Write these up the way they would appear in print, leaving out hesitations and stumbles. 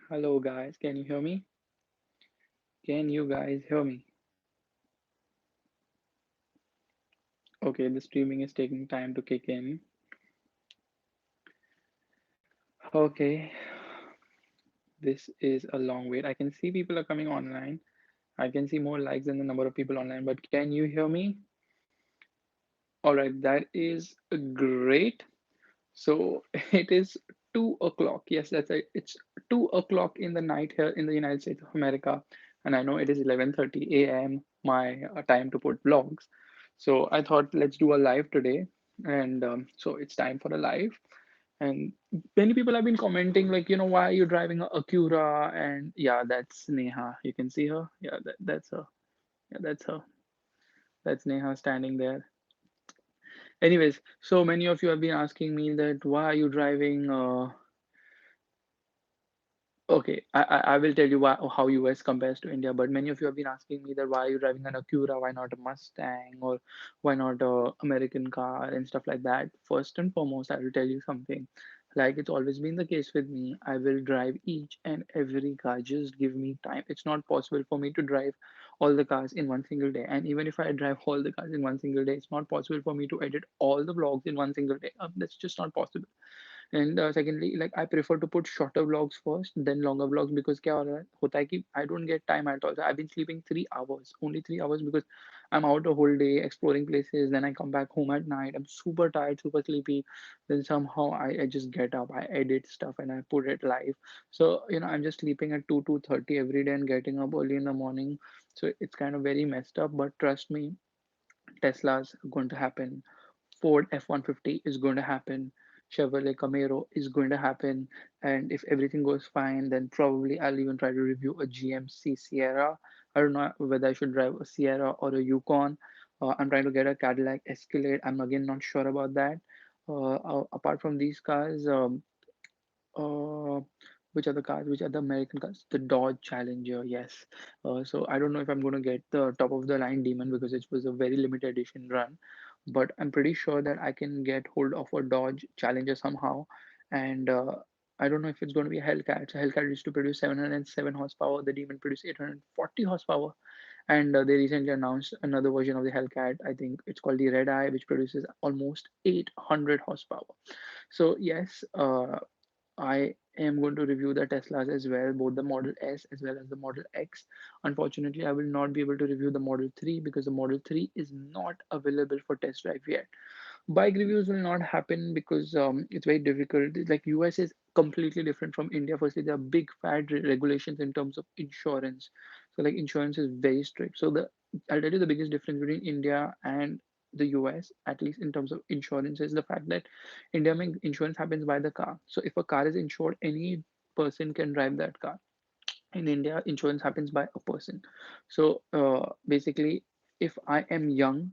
Hello guys, can you hear me? Can you guys hear me? Okay, the streaming is taking time to kick in. Okay, this is a long wait. I can see people are coming online. I can see more likes than the number of people online, but can you hear me? All right, that is great. So it is 2 o'clock. Yes, that's it. It's 2 o'clock in the night here in the United States of America, and I know it is 11:30 a.m. my time to put vlogs. So I thought let's do a live today, and so it's time for a live. And many people have been commenting like, why are you driving a Acura? And yeah, that's Neha. You can see her. Yeah, that's her. Yeah, that's her. That's Neha standing there. Anyways, so many of you have been asking me that why are you driving okay, I will tell you how US compares to India, but many of you have been asking me that why are you driving an Acura, why not a Mustang, or why not a American car and stuff like that. First and foremost, I will tell you something. Like it's always been the case with me, I will drive each and every car. Just give me time. It's not possible for me to drive all the cars in one single day. And even if I drive all the cars in one single day, it's not possible for me to edit all the vlogs in one single day. That's just not possible. And secondly, like I prefer to put shorter vlogs first, then longer vlogs because क्या हो रहा है होता है कि I don't get time at all. So I've been sleeping 3 hours, only 3 hours because I'm out a whole day exploring places. Then I come back home at night. I'm super tired, super sleepy. Then somehow I just get up, I edit stuff, and I put it live. So I'm just sleeping at 2:30 every day and getting up early in the morning. So it's kind of very messed up. But trust me, Tesla's going to happen. Ford F-150 is going to happen. Chevrolet Camaro is going to happen. And if everything goes fine, then probably I'll even try to review a GMC Sierra. I don't know whether I should drive a Sierra or a Yukon. I'm trying to get a Cadillac Escalade. I'm again not sure about that. Apart from these cars, uh, which are the cars? Which are the American cars? The Dodge Challenger, yes. So I don't know if I'm going to get the top of the line Demon because it was a very limited edition run, but I'm pretty sure that I can get hold of a Dodge Challenger somehow. And I don't know if it's going to be a Hellcat. So Hellcat used to produce 707 horsepower. The Demon produced 840 horsepower. And they recently announced another version of the Hellcat. I think it's called the Red Eye, which produces almost 800 horsepower. So yes, I am going to review the Teslas as well, both the Model S as well as the Model X. Unfortunately, I will not be able to review the Model 3 because the Model 3 is not available for test drive yet. Bike reviews will not happen because it's very difficult. Like US is completely different from India. Firstly, there are big fat regulations in terms of insurance. So like insurance is very strict. So the I'll tell you the biggest difference between India and the US, at least in terms of insurance, is the fact that India insurance happens by the car. So if a car is insured, any person can drive that car. In India, insurance happens by a person. So basically, if I am young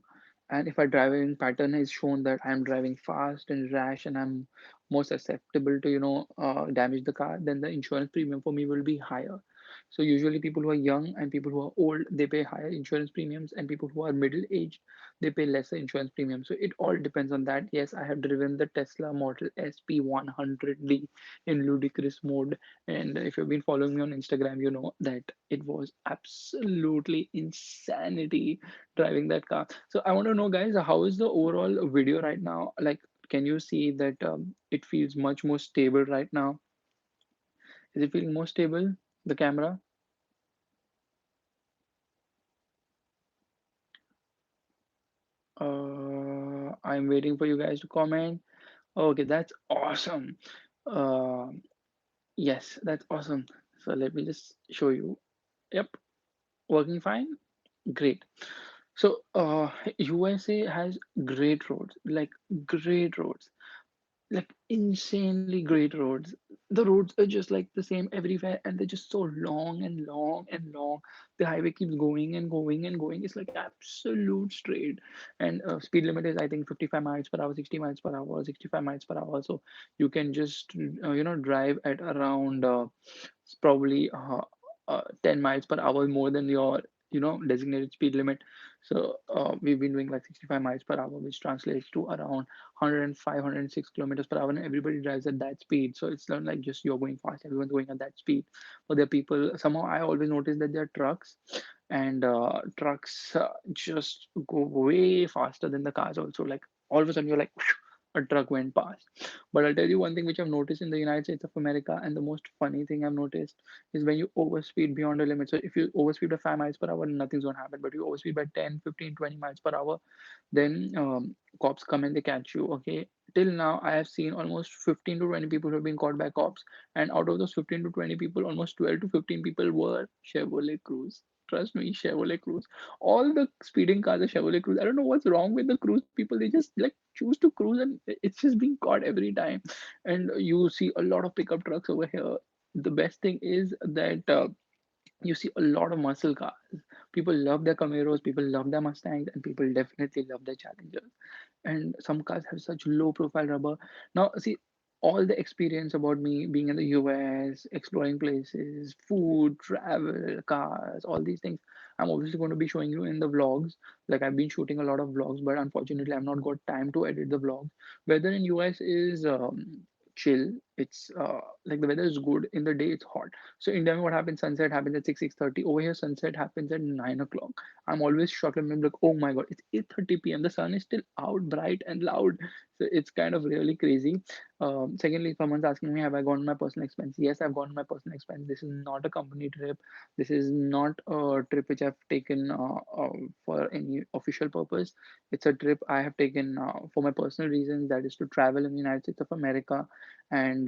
and if a driving pattern is shown that I'm driving fast and rash and I'm more susceptible to damage the car, then the insurance premium for me will be higher. So usually people who are young and people who are old, they pay higher insurance premiums, and people who are middle aged, they pay lesser insurance premium. So it all depends on that. Yes, I have driven the Tesla Model SP100D in ludicrous mode, and if you've been following me on Instagram, you know that it was absolutely insanity driving that car. So I want to know, guys, how is the overall video right now? Like, can you see that it feels much more stable right now? Is it feeling more stable, the camera? I'm waiting for you guys to comment. Okay, that's awesome. Uh, yes, that's awesome. So let me just show you. Yep, working fine. Great. So, USA has great roads, like great roads, like insanely great roads. The roads are just like the same everywhere, and they're just so long and long and long. The highway keeps going and going and going. It's like absolute straight. And speed limit is, I think, 55 miles per hour, 60 miles per hour, 65 miles per hour. So you can just, drive at around probably 10 miles per hour more than your designated speed limit. So we've been doing like 65 miles per hour, which translates to around 105, 106 kilometers per hour, and everybody drives at that speed. So it's not like just you're going fast, everyone's going at that speed. But there are people, somehow I always notice that there are trucks, and trucks just go way faster than the cars also. Like all of a sudden you're like, a truck went past. But I'll tell you one thing which I've noticed in the United States of America, and the most funny thing I've noticed is when you overspeed beyond the limit. So if you overspeed by 5 miles per hour, nothing's going to happen. But you overspeed by 10, 15, 20 miles per hour, then cops come and they catch you. Okay. Till now, I have seen almost 15 to 20 people who have been caught by cops. And out of those 15 to 20 people, almost 12 to 15 people were Chevrolet Cruze. Trust me, Chevrolet Cruze. All the speeding cars are Chevrolet Cruze. I don't know what's wrong with the Cruze people. They just like choose to cruise, and it's just being caught every time. And you see a lot of pickup trucks over here. The best thing is that you see a lot of muscle cars. People love their Camaros, people love their Mustangs, and people definitely love their Challengers. And some cars have such low profile rubber. Now, see, all the experience about me being in the US, exploring places, food, travel, cars, all these things, I'm obviously going to be showing you in the vlogs. Like I've been shooting a lot of vlogs, but unfortunately, I've not got time to edit the vlogs. Weather in US is chill. It's like the weather is good in the day. It's hot. So in Delhi, what happens? Sunset happens at 6:30. Over here, sunset happens at 9 o'clock. I'm always shocked. I'm like, oh my god, it's 8:30 p.m. The sun is still out, bright and loud. So it's kind of really crazy. Secondly, if someone's asking me, have I gone on my personal expense? Yes, I've gone on my personal expense. This is not a company trip. This is not a trip which I've taken for any official purpose. It's a trip I have taken for my personal reasons. That is to travel in the United States of America, and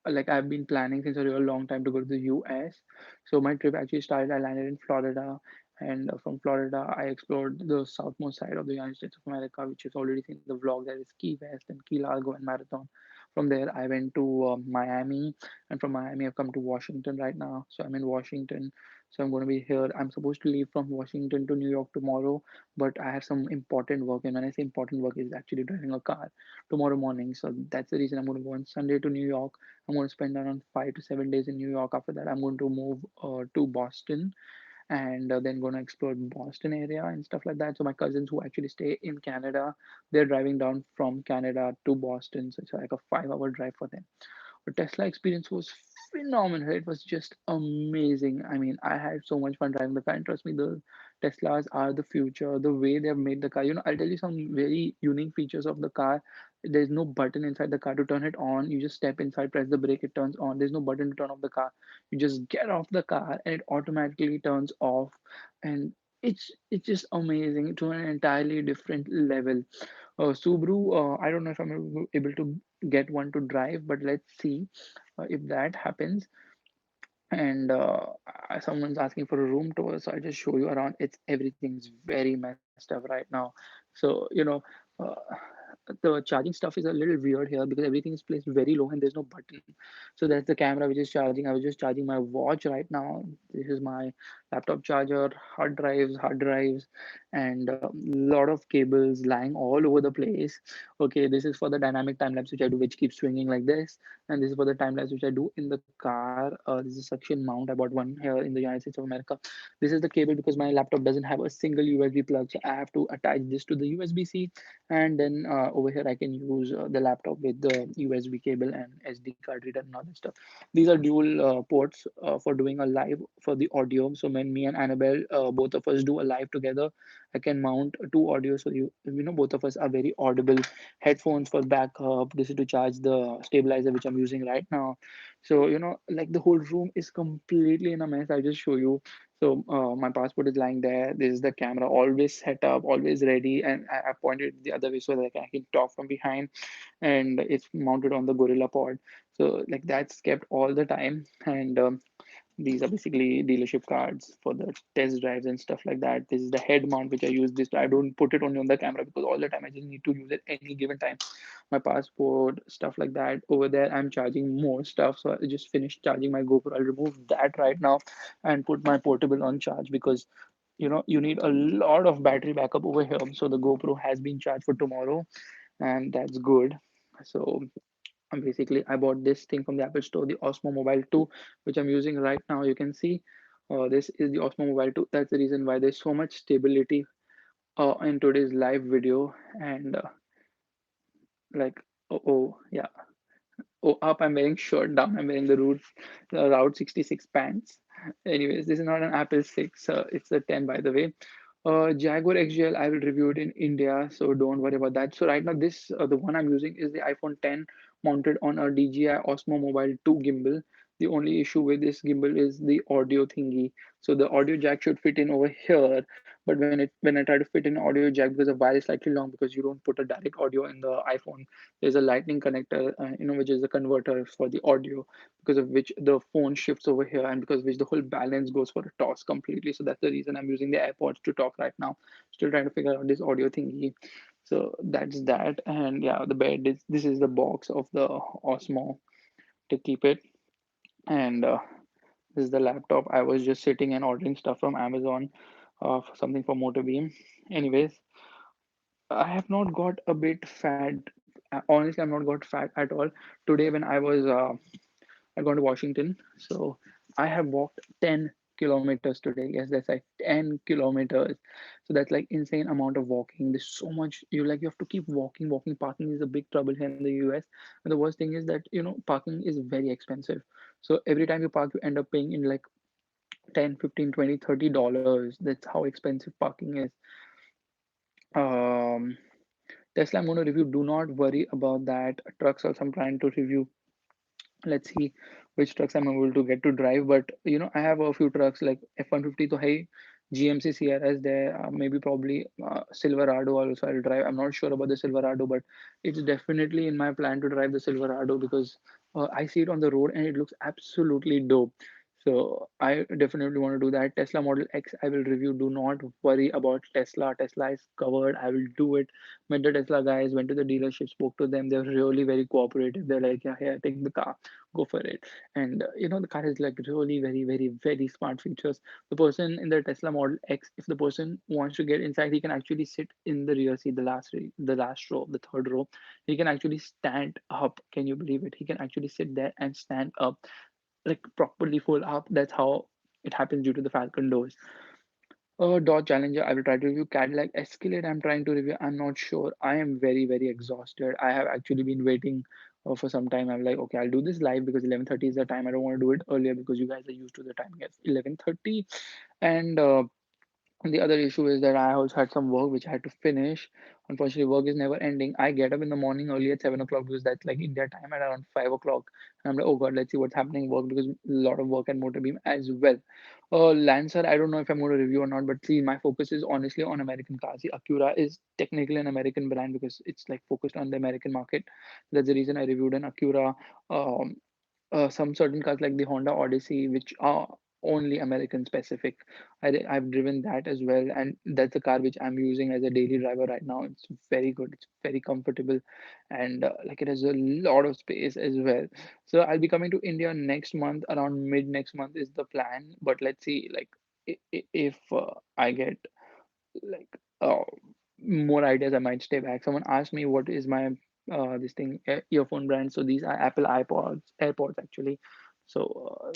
like I've been planning since a real long time to go to the US. So my trip actually started. I landed in Florida, and from Florida, I explored the southmost side of the United States of America, which is already seen in the vlog. There is Key West and Key Largo and Marathon. From there, I went to Miami, and from Miami, I've come to Washington right now. So I'm in Washington. So I'm going to be here. I'm supposed to leave from Washington to New York tomorrow, but I have some important work. And when I say important work, is actually driving a car tomorrow morning. So that's the reason I'm going to go on Sunday to New York. I'm going to spend around 5 to 7 days in New York. After that, I'm going to move to Boston, and then going to explore Boston area and stuff like that. So my cousins who actually stay in Canada, they're driving down from Canada to Boston. So it's like a 5 hour drive for them. But Tesla experience was phenomenal. It was just amazing. I mean, I had so much fun driving the car. And trust me, the Teslas are the future. The way they've made the car, I'll tell you some very unique features of the car. There's no button inside the car to turn it on. You just step inside, press the brake, it turns on. There's no button to turn off the car. You just get off the car and it automatically turns off. And it's just amazing to an entirely different level. Subaru, I don't know if I'm able to get one to drive, but let's see if that happens. And someone's asking for a room tour, so I just show you around. It's everything's very messed up right now. So uh, the charging stuff is a little weird here because everything is placed very low and there's no button. So that's the camera which is charging. I was just charging my watch right now. This is my laptop charger, hard drives, and a lot of cables lying all over the place. Okay, this is for the dynamic time lapse which I do, which keeps swinging like this, and this is for the time lapse which I do in the car. This is a suction mount. I bought one here in the United States of America. This is the cable because my laptop doesn't have a single USB plug, so I have to attach this to the USB-C, and then over here I can use the laptop with the USB cable and SD card reader and all that stuff. These are dual ports for doing a live for the audio. So when me and Annabelle, both of us do a live together, I can mount two audio, so both of us are very audible. Headphones for backup. This is to charge the stabilizer which I'm using right now. So like the whole room is completely in a mess. I'll just show you. So my passport is lying there. This is the camera, always set up, always ready, and I pointed the other way so that I can talk from behind. And it's mounted on the Gorilla Pod. So like that's kept all the time. And these are basically dealership cards for the test drives and stuff like that. This is the head mount which I use. This I don't put it only on the camera because all the time I just need to use it any given time. My passport, stuff like that. Over there, I'm charging more stuff. So I just finished charging my GoPro. I'll remove that right now and put my portable on charge because you need a lot of battery backup over here. So the GoPro has been charged for tomorrow, and that's good. So basically I bought this thing from the Apple store, the Osmo Mobile 2, which I'm using right now. You can see. This is the Osmo Mobile 2. That's the reason why there's so much stability in today's live video. And like, oh, yeah. Oh, up I'm wearing shirt, down I'm wearing the Route 66 pants. Anyways, this is not an Apple 6, it's a 10 by the way. Jaguar XJL, I will review it in India, so don't worry about that. So right now, the one I'm using is the iPhone 10 mounted on a DJI Osmo Mobile 2 gimbal. The only issue with this gimbal is the audio thingy. So the audio jack should fit in over here, but when I try to fit in audio jack, because the wire is slightly long, because you don't put a direct audio in the iPhone, there's a lightning connector, which is a converter for the audio, because of which the phone shifts over here, and because of which the whole balance goes for a toss completely. So that's the reason I'm using the AirPods to talk right now. Still trying to figure out this audio thingy. So that's that. And yeah, the bed is this is the box of the Osmo to keep it. And this is the laptop. I was just sitting and ordering stuff from Amazon, for something for Motorbeam. Anyways, I have not got a bit fat. Honestly, I'm not got fat at all. Today, when I gone to Washington, so I have walked 10 kilometers today. Yes, that's like 10 kilometers. So that's like insane amount of walking. There's so much you have to keep walking. Walking, parking is a big trouble here in the US. And the worst thing is that parking is very expensive. So every time you park, you end up paying in like 10, 15, 20, $30. That's how expensive parking is. Um Tesla I'm going to review. Do not worry about that. Trucks also I'm trying to review. Let's see which trucks I'm able to get to drive. But I have a few trucks like F-150 to hey, GMC Sierra is there. Maybe probably Silverado also I'll drive. I'm not sure about the Silverado, but it's definitely in my plan to drive the Silverado because I see it on the road and it looks absolutely dope. So I definitely want to do that. Tesla Model X I will review. Do not worry about Tesla. Tesla is covered. I will do it. Met the Tesla guys, went to the dealership, spoke to them. They're really very cooperative. They're like, yeah, here, take the car, go for it. And the car is like really very, very, very smart features. The person in the Tesla Model X, if the person wants to get inside, he can actually sit in the rear seat, the last row, the third row. He can actually stand up. Can you believe it? He can actually sit there and stand up, like properly full up. That's how it happens due to the Falcon doors. Dodge Challenger, I will try to review. Cadillac Escalade, I'm trying to review. I'm not sure. I am very, very exhausted. I have actually been waiting for some time. I'm like, okay, I'll do this live because 11:30 is the time. I don't want to do it earlier because you guys are used to the time. Yes, 11:30. And the other issue is that I also had some work which I had to finish. Unfortunately, work is never ending. I get up in the morning early at 7 o'clock because that's like India time at around 5 o'clock. And I'm like, oh god, let's see what's happening work because a lot of work at Motorbeam as well. Lancer, I don't know if I'm going to review or not, but see, my focus is honestly on American cars. The Acura is technically an American brand because it's like focused on the American market. That's the reason I reviewed an Acura. Um, some certain cars like the Honda Odyssey, which are only American specific. I've driven that as well, and that's a car which I'm using as a daily driver right now. It's very good. It's very comfortable, and like it has a lot of space as well. So I'll be coming to India next month, around mid next month is the plan. But let's see, like if I get like more ideas, I might stay back. Someone asked me what is my this thing earphone brand. So these are Apple iPods, AirPods actually. So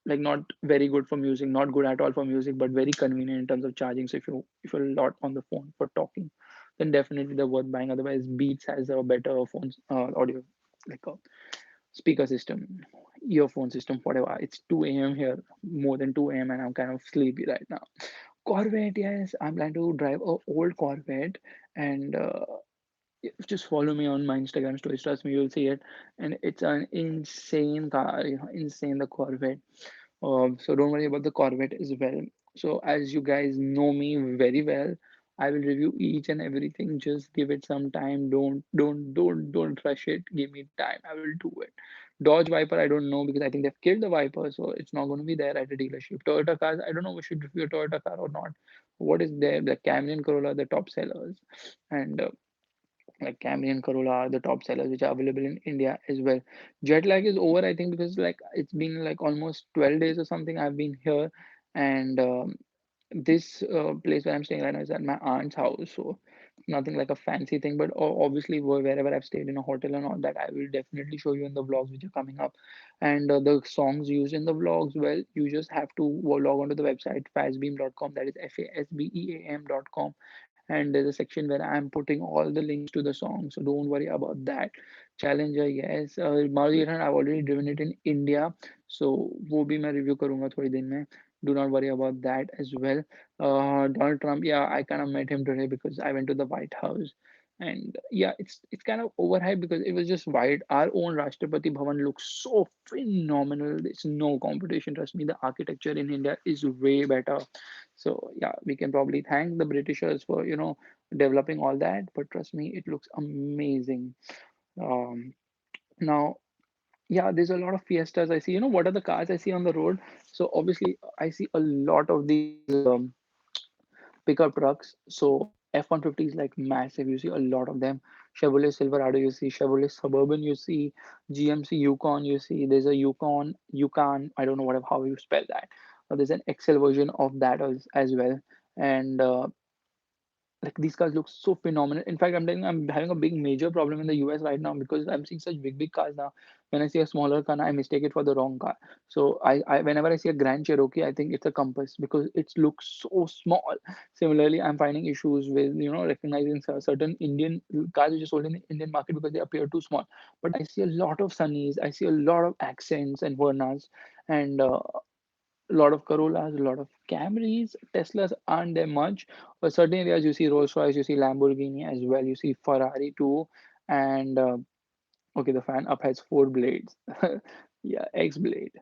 like not very good for music, not good at all for music, but very convenient in terms of charging. So if you're a lot on the phone for talking, then definitely they're worth buying. Otherwise, Beats has a better phone audio, like a speaker system, earphone system, whatever. It's 2 a.m. here, more than 2 a.m. and I'm kind of sleepy right now. Corvette, yes, I'm planning to drive a old Corvette, and just follow me on my Instagram stories. Trust me, you'll see it, and it's an insane car, insane the Corvette. So don't worry about the Corvette as well. So as you guys know me very well, I will review each and everything. Just give it some time. Don't rush it. Give me time. I will do it. Dodge Viper, I don't know because I think they've killed the Viper, so it's not going to be there at a dealership. Toyota cars, I don't know. We should review a Toyota car or not. What is there? The Camry and Corolla, the top sellers, and like Camry and Corolla are the top sellers which are available in India as well. Jet lag is over, I think, because like it's been like almost 12 days or something. I've been here, and this place where I'm staying right now is at my aunt's house. So nothing like a fancy thing, but obviously wherever I've stayed in a hotel and all that, I will definitely show you in the vlogs which are coming up. And the songs used in the vlogs, well, you just have to log on to the website fazbeam.com, that is FASBEAM.com, and there's a section where I'm putting all the links to the song, so don't worry about that. Challenger, yes, Maruti 800, I've already driven it in India, so वो भी मैं review करूंगा थोड़ी दिन में. Do not worry about that as well. Donald Trump, yeah, I kind of met him today because I went to the White House, and yeah, it's kind of overhyped because it was just white. Our own Rashtrapati Bhavan looks so phenomenal. There's no competition. Trust me, the architecture in India is way better. So yeah, we can probably thank the Britishers for developing all that. But trust me, it looks amazing. Um, Now, yeah, there's a lot of Fiestas I see. What are the cars I see on the road? So obviously, I see a lot of these pickup trucks. So F-150 is like massive. You see a lot of them. Chevrolet Silverado, you see Chevrolet Suburban, you see GMC Yukon, you see there's a Yukon. I don't know how you spell that. There's an XL version of that as well, and like these cars look so phenomenal. In fact, I'm telling you, I'm having a big major problem in the US right now because I'm seeing such big cars now. When I see a smaller car, I mistake it for the wrong car. So I whenever I see a Grand Cherokee, I think it's a Compass because it looks so small. Similarly, I'm finding issues with recognizing certain Indian cars which are sold in the Indian market because they appear too small. But I see a lot of Sunnies, I see a lot of Accents and Vernas, and a lot of Corollas, a lot of Camrys. Teslas aren't there much, but certain areas you see Rolls Royce, you see Lamborghini as well, you see Ferrari too, and okay, the fan up has four blades. Yeah, X blade.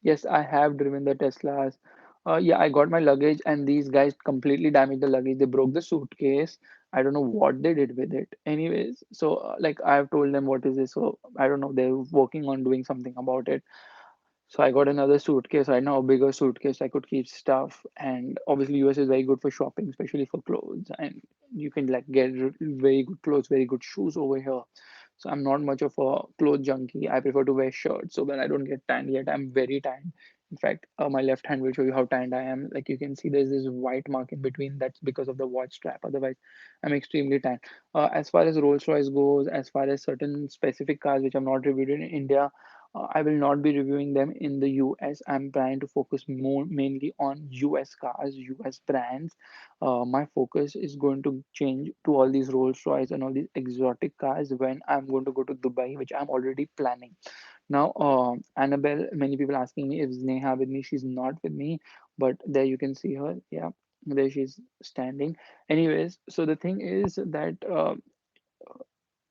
Yes, I have driven the Teslas. Yeah, I got my luggage, and these guys completely damaged the luggage. They broke the suitcase. I don't know what they did with it. Anyways, so like I've told them what is this. So I don't know. They're working on doing something about it. So I got another suitcase right now, a bigger suitcase. I could keep stuff, and obviously US is very good for shopping, especially for clothes. And you can like get very good clothes, very good shoes over here. So I'm not much of a clothes junkie. I prefer to wear shirts, so when I don't get tanned yet, I'm very tanned. In fact, my left hand will show you how tanned I am. Like you can see, there's this white mark in between. That's because of the watch strap. Otherwise, I'm extremely tanned. As far as Rolls Royce goes, as far as certain specific cars which I'm not reviewed in India, I will not be reviewing them in the US. I'm trying to focus more mainly on US cars, US brands. My focus is going to change to all these Rolls Royce and all these exotic cars when I'm going to go to Dubai, which I'm already planning. Now, Annabelle, many people asking me if Neha with me. She's not with me, but there you can see her. Yeah, there she's standing. Anyways, so the thing is that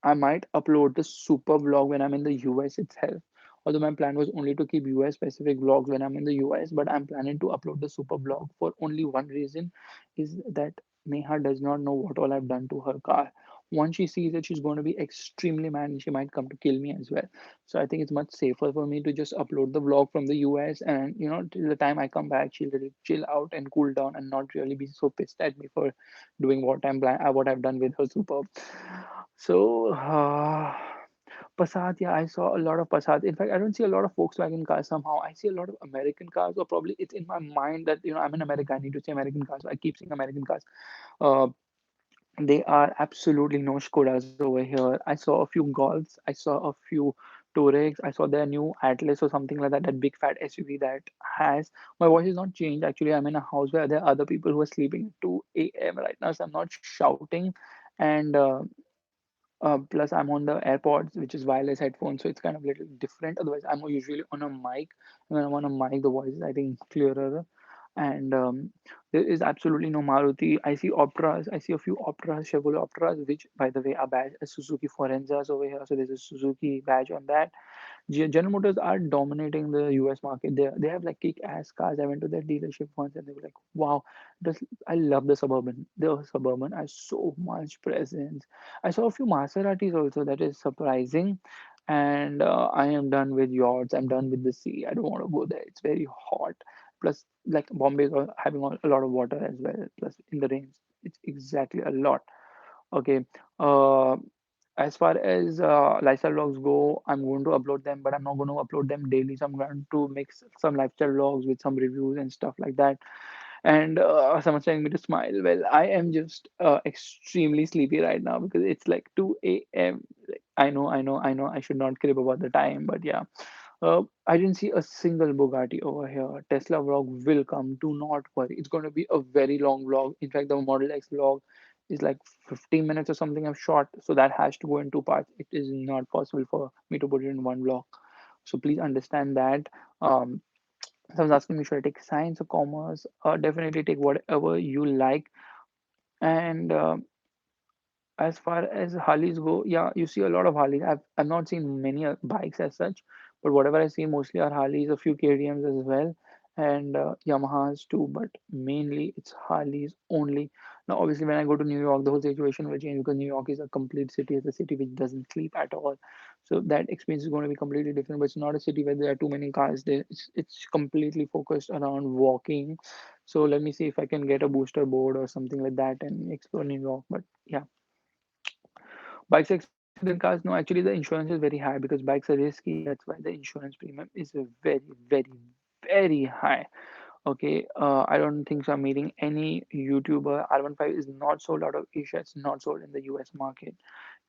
I might upload the super vlog when I'm in the US itself. Although my plan was only to keep US specific vlogs when I'm in the US, but I'm planning to upload the super vlog for only one reason is that Neha does not know what all I've done to her car. Once she sees it, she's going to be extremely mad and she might come to kill me as well. So I think it's much safer for me to just upload the vlog from the US, and till the time I come back, she'll really chill out and cool down and not really be so pissed at me for doing what I've done with her super. So, Passat, yeah, I saw a lot of Passat. In fact, I don't see a lot of Volkswagen cars somehow. I see a lot of American cars, or probably it's in my mind that, I'm in America, I need to see American cars. So I keep seeing American cars. Uh, they are absolutely no Skodas over here. I saw a few Golfs, I saw a few Touaregs, I saw their new Atlas or something like that, that big fat SUV that has. My voice is not changed. Actually, I'm in a house where there are other people who are sleeping at 2 a.m. right now, so I'm not shouting. And plus, I'm on the AirPods, which is wireless headphones, so it's kind of a little different. Otherwise, I'm usually on a mic. When I'm on a mic, the voice is, I think, clearer. And there is absolutely no Maruti. I see Optras. I see a few Optras, Chevrolet Optras, which, by the way, are badge Suzuki Forenzas over here. So there's a Suzuki badge on that. General Motors are dominating the US market. They have like kick ass cars. I went to their dealership once and they were like, wow, this, I love the Suburban. The Suburban has so much presence. I saw a few Maseratis also. That is surprising. And I am done with yachts. I'm done with the sea. I don't want to go there. It's very hot. Plus, like Bombay is having a lot of water as well. Plus, in the rains, it's exactly a lot. Okay. Uh, as far as lifestyle vlogs go, I'm going to upload them, but I'm not going to upload them daily. So I'm going to mix some lifestyle vlogs with some reviews and stuff like that. And someone's telling me to smile. Well, I am just extremely sleepy right now because it's like 2 a.m. Like, I know, I should not crib about the time, but yeah. I didn't see a single Bugatti over here. Tesla vlog will come. Do not worry. It's going to be a very long vlog. In fact, the Model X vlog is like 15 minutes or something I've shot. So that has to go in two parts. It is not possible for me to put it in one vlog. So please understand that. Um, Someone's asking me, should I take science or commerce? Definitely take whatever you like. And as far as Harleys go, yeah, you see a lot of Harleys. I've not seen many bikes as such, but whatever I see mostly are Harleys, a few KTM's as well, and Yamahas too. But mainly it's Harleys only. Now, obviously, when I go to New York, the whole situation will change because New York is a complete city. It's a city which doesn't sleep at all, so that experience is going to be completely different. But it's not a city where there are too many cars. There, it's completely focused around walking. So let me see if I can get a booster board or something like that and explore New York. But yeah, bikes are expensive than cars. No, actually, the insurance is very high because bikes are risky. That's why the insurance premium is very, very, very high. Okay, I don't think so. I'm meeting any YouTuber. R15 is not sold out of Asia. It's not sold in the US market.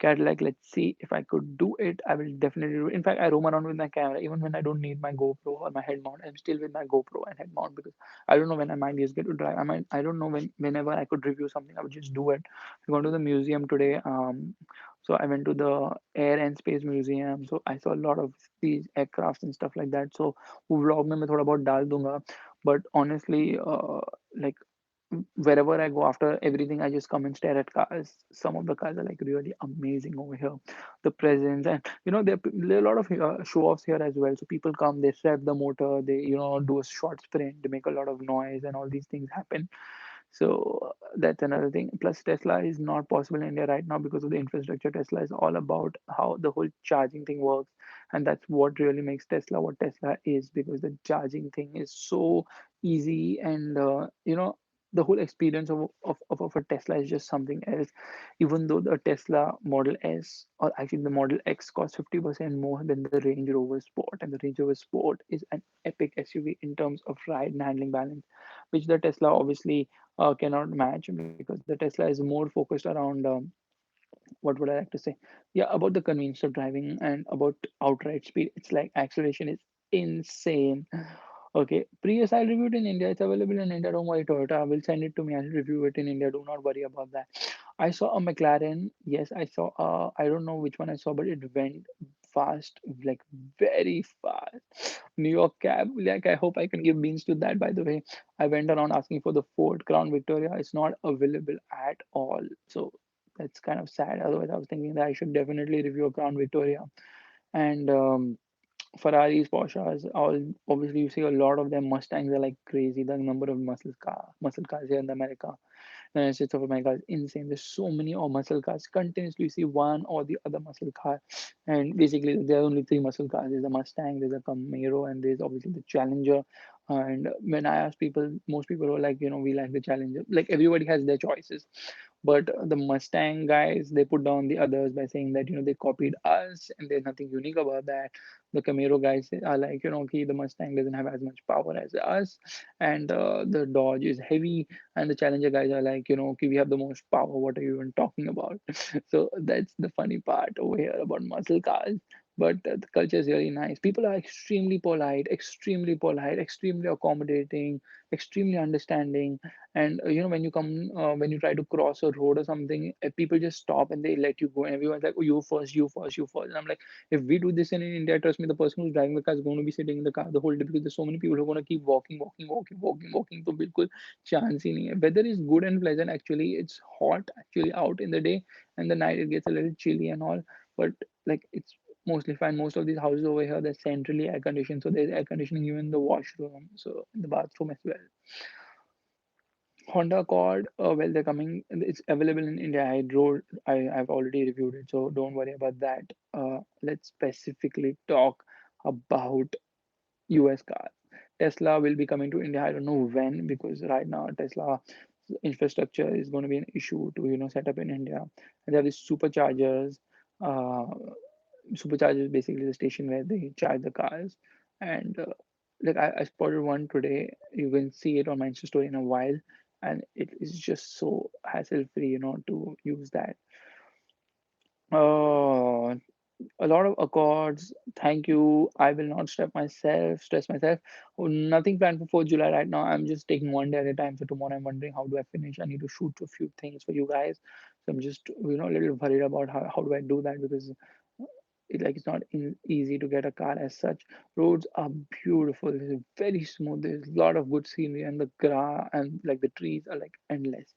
Cadillac, let's see if I could do it. I will definitely do it. In fact, I roam around with my camera even when I don't need my GoPro or my head mount. I'm still with my GoPro and head mount because I don't know when I might just get to drive. I don't know whenever I could review something, I would just do it. I gone to the museum today. So I went to the Air and Space Museum. So I saw a lot of these aircrafts and stuff like that. So वो vlog में मैं थोड़ा बहुत डाल दूंगा. But honestly, like wherever I go after everything, I just come and stare at cars. Some of the cars are like really amazing over here. The presence, and there are a lot of show offs here as well. So people come, they rev the motor, they do a short sprint, they make a lot of noise, and all these things happen. So that's another thing. Plus, Tesla is not possible in India right now because of the infrastructure. Tesla is all about how the whole charging thing works, and that's what really makes Tesla what Tesla is because the charging thing is so easy, and the whole experience of a Tesla is just something else. Even though the Tesla Model S or actually the Model X costs 50% more than the Range Rover Sport, and the Range Rover Sport is an epic SUV in terms of ride and handling balance, which the Tesla obviously cannot match because the Tesla is more focused around what would I like to say? Yeah, about the convenience of driving and about outright speed. It's like acceleration is insane. Okay, Prius I'll review it in India. It's available in India. Don't worry, Toyota. I will send it to me. I'll review it in India. Do not worry about that. I saw a McLaren. Yes, I saw. I don't know which one I saw, but it went fast, like very fast. New York cab. Like I hope I can give beans to that. By the way, I went around asking for the Ford Crown Victoria. It's not available at all. So that's kind of sad. Otherwise, I was thinking that I should definitely review a Crown Victoria. And Ferraris, Porsches, all obviously you see a lot of them. Mustangs are like crazy. The number of muscle cars here in America, United States of America is insane. There's so many muscle cars. Continuously you see one or the other muscle car, and basically there are only three muscle cars. There's a Mustang, there's a Camaro, and there's obviously the Challenger. And when I ask people, most people are like, we like the Challenger. Like everybody has their choices, but the Mustang guys, they put down the others by saying that they copied us, and there's nothing unique about that. The Camaro guys are like, okay, the Mustang doesn't have as much power as us, and the Dodge is heavy, and the Challenger guys are like, okay, we have the most power. What are you even talking about? So that's the funny part over here about muscle cars. But the culture is really nice. People are extremely accommodating, extremely understanding. And when you come, when you try to cross a road or something, people just stop and they let you go. And everyone's like, oh, you first, you first, you first. And I'm like, if we do this in India, trust me, the person who's driving the car is going to be sitting in the car the whole day because there's so many people who are going to keep walking, walking, walking, walking, walking. So बिल्कुल chance ही नहीं है. Weather is good and pleasant. Actually, it's hot actually out in the day, and the night it gets a little chilly and all. But like it's mostly fine. Most of these houses over here they're centrally air conditioned, so there's air conditioning even in the washroom, so in the bathroom as well. Honda Accord, well, they're coming. It's available in India. I've already reviewed it, so don't worry about that. Let's specifically talk about US cars. Tesla will be coming to India. I don't know when because right now Tesla infrastructure is going to be an issue to set up in India. And they have these superchargers. Uh, Superchargers basically the station where they charge the cars, and like I spotted one today. You can see it on my Insta story in a while, and it is just so hassle free, to use that. Uh, a lot of accords. Thank you. I will not stress myself. Oh, nothing planned for 4th July right now. I'm just taking one day at a time. So tomorrow I'm wondering how do I finish. I need to shoot a few things for you guys. So I'm just a little worried about how do I do that, because it's not easy to get a car as such. Roads are beautiful. It's very smooth. There's a lot of good scenery, and the grass and like the trees are like endless.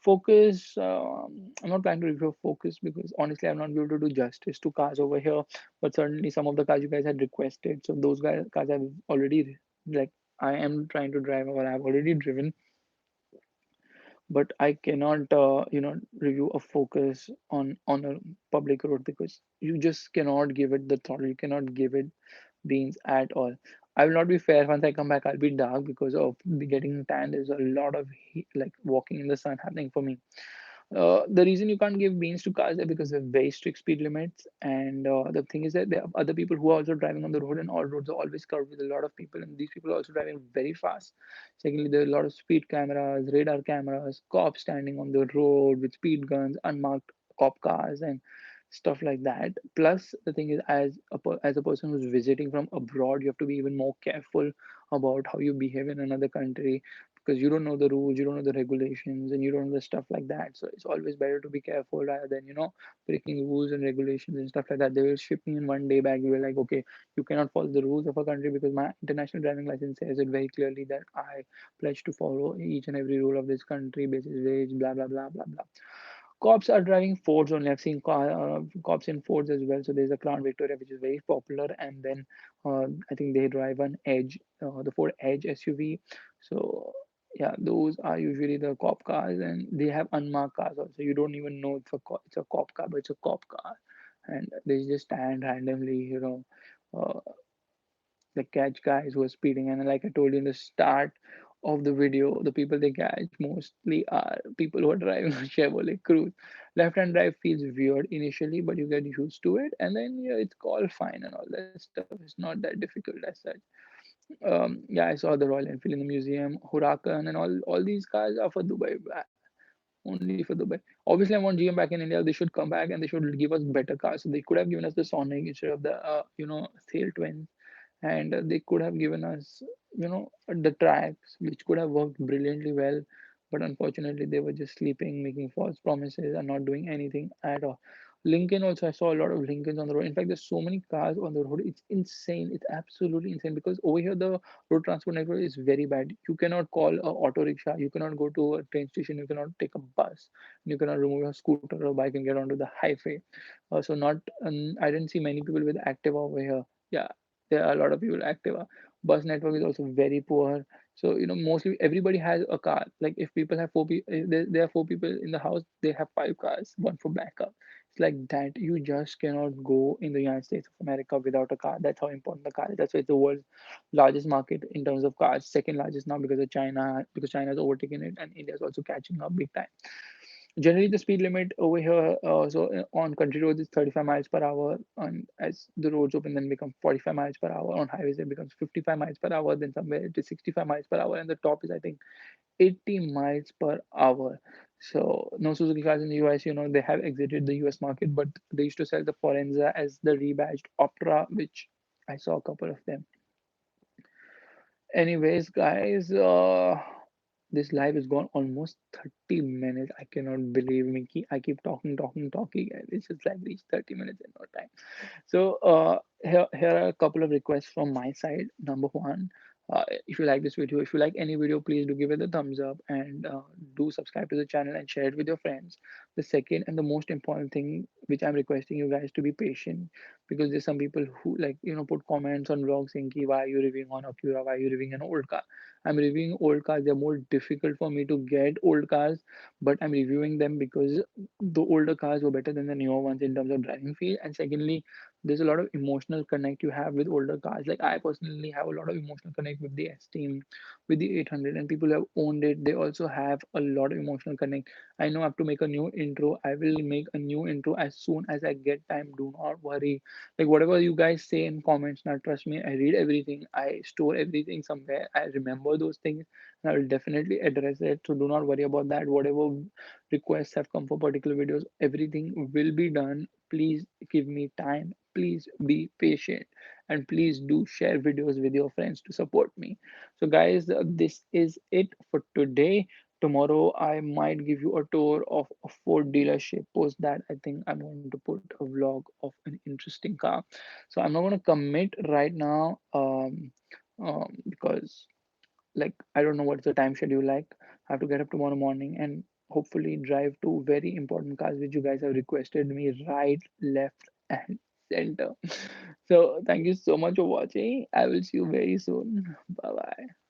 Focus. I'm not planning to review Focus because honestly, I'm not be able to do justice to cars over here. But certainly, some of the cars you guys had requested, so those cars I've already like. I am trying to drive, or I've already driven, but I cannot, review a Focus on a public road because you just cannot give it the throttle. You cannot give it beans at all. I will not be fair. Once I come back, I'll be dark because of the getting tan. There's a lot of heat, like walking in the sun happening for me. The reason you can't give beans to cars is because of very strict speed limits, and the thing is that there are other people who are also driving on the road, and all roads are always covered with a lot of people, and these people are also driving very fast. Secondly, there are a lot of speed cameras, radar cameras, cops standing on the road with speed guns, unmarked cop cars, and stuff like that. Plus, the thing is, as a person who's visiting from abroad, you have to be even more careful about how you behave in another country because you don't know the rules, you don't know the regulations, and you don't know the stuff like that. So it's always better to be careful rather than breaking rules and regulations and stuff like that. They will ship me in one day back. You were like, okay, you cannot follow the rules of a country because my international driving license says it very clearly that I pledge to follow each and every rule of this country, basis wage, blah blah blah blah blah. Cops are driving Fords only. I've seen cops in Fords as well. So there's a Crown Victoria which is very popular, and then I think they drive an Edge, the Ford Edge SUV. So yeah, those are usually the cop cars, and they have unmarked cars also. You don't even know it's a cop car, but it's a cop car, and they just stand randomly, uh, they catch guys who are speeding. And like I told you in the start of the video, the people they catch mostly are people who are driving a Chevrolet Cruze. Left hand drive feels weird initially, but you get used to it, and then yeah, it's all fine and all that stuff. It's not that difficult as such. Yeah, I saw the Royal Enfield in the museum, Huracan, and all these cars are for Dubai. Only for Dubai. Obviously, I want GM back in India. They should come back and they should give us better cars. So they could have given us the Sonic instead of the Sail Twins, and they could have given us the tracks which could have worked brilliantly well, but unfortunately they were just sleeping, making false promises, and not doing anything at all. Lincoln also, I saw a lot of Lincolns on the road. In fact, there's so many cars on the road. It's insane. It's absolutely insane because over here the road transport network is very bad. You cannot call a auto rickshaw. You cannot go to a train station. You cannot take a bus. You cannot remove your scooter or bike and get onto the highway. So not, I didn't see many people with Activa over here. Yeah, there are a lot of people active. Bus network is also very poor. So mostly everybody has a car. Like if people have four people, there are four people in the house, they have five cars, one for backup. It's like that. You just cannot go in the United States of America without a car. That's how important the car is. That's why it's the world's largest market in terms of cars, second largest now because China has overtaken it, and India is also catching up big time. Generally, the speed limit over here, on country roads is 35 miles per hour. And as the roads open, then become 45 miles per hour. On highways, it becomes 55 miles per hour. Then somewhere it is 65 miles per hour, and the top is I think 80 miles per hour. So no Suzuki cars in the US, they have exited the US market, but they used to sell the Forenza as the rebadged Opera, which I saw a couple of them. Anyways, guys, this live is gone almost 30 minutes. I cannot believe me. I keep talking, talking, talking, and it's just like reached 30 minutes in no time. So here are a couple of requests from my side. Number one, if you like this video, if you like any video, please do give it a thumbs up and do subscribe to the channel and share it with your friends. The second and the most important thing, which I'm requesting you guys to be patient, because there's some people who like put comments on vlogs saying, Ki, why are you reviewing on Acura? Why are you reviewing an old car? I'm reviewing old cars. They're more difficult for me to get old cars, but I'm reviewing them because the older cars were better than the newer ones in terms of driving feel. And secondly, there's a lot of emotional connect you have with older cars. Like I personally have a lot of emotional connect with the S-Team, with the 800, and people who have owned it, they also have a lot of emotional connect. I know I have to make a new intro. I will make a new intro as soon as I get time. Do not worry. Like whatever you guys say in comments, now trust me, I read everything. I store everything somewhere. I remember those things, and I will definitely address it. So do not worry about that. Whatever requests have come for particular videos, everything will be done. Please give me time. Please be patient, and please do share videos with your friends to support me. So guys, this is it for today. Tomorrow I might give you a tour of a Ford dealership. Post that, I think I'm going to put a vlog of an interesting car. So I'm not going to commit right now, because like I don't know what's the time schedule like. I have to get up tomorrow morning and hopefully drive two very important cars which you guys have requested me, right, left, and center. So thank you so much for watching. I will see you very soon. Bye bye.